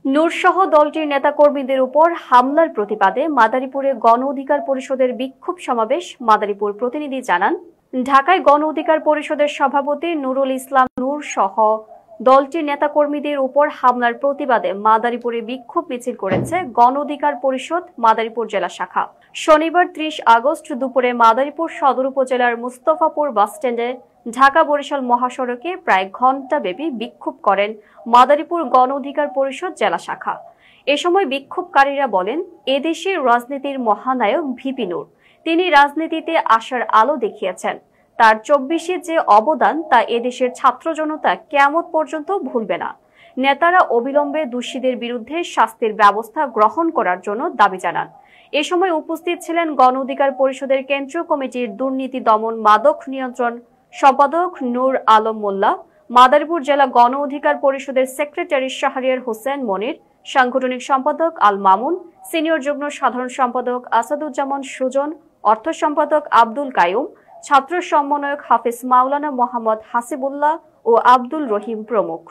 নূরসহ দলটির নেতাকর্মীদের উপর হামলার প্রতিবাদে মাদারীপুরে গণ অধিকার পরিষদের বিক্ষোভ সমাবেশ। মাদারীপুর প্রতিনিধি জানান, ঢাকায় গণ অধিকার পরিষদের সভাপতি নুরুল ইসলাম নূর সহ দলটির নেতাকর্মীদের উপর হামলার প্রতিবাদে মাদারীপুরে বিক্ষোভ মিছিল করেছে গণ অধিকার পরিষদ মাদারীপুর জেলা শাখা। শনিবার 30 আগস্ট দুপুরে মাদারীপুর সদর উপজেলার মুস্তফাপুর বাসস্ট্যান্ডে ঢাকা বরিশাল মহাসড়কে প্রায় ঘণ্টাব্যাপী বিক্ষোভ করেন মাদারীপুর গণ অধিকার পরিষদ জেলা শাখা। এ সময় বিক্ষোভকারীরা বলেন, এদেশের রাজনীতির মহানায়ক ভিপি নূর, তিনি রাজনীতিতে আসার আলো দেখিয়েছেন। তার 24-এ যে অবদান তা এদেশের ছাত্র জনতা কিয়ামত পর্যন্ত ভুলবে না। নেতারা অবিলম্বে দোষীদের বিরুদ্ধে শাস্তির ব্যবস্থা গ্রহণ করার জন্য দাবি জানান। এ সময় উপস্থিত ছিলেন গণ অধিকার পরিষদের কেন্দ্রীয় কমিটির দুর্নীতি দমন মাদক নিয়ন্ত্রণ সম্পাদক নূর আলম মোল্লা, মাদারীপুর জেলা গণ অধিকার পরিষদের সেক্রেটারি শাহরিয়ার হোসেন মনির, সাংগঠনিক সম্পাদক আল মামুন, সিনিয়র যুগ্ম সাধারণ সম্পাদক আসাদুজ্জামান সুজন, অর্থ সম্পাদক আব্দুল কাইয়ুম, ছাত্র সমন্বয়ক হাফিজ মাওলানা মোহাম্মদ হাসিবুল্লাহ ও আব্দুল রহিম প্রমুখ।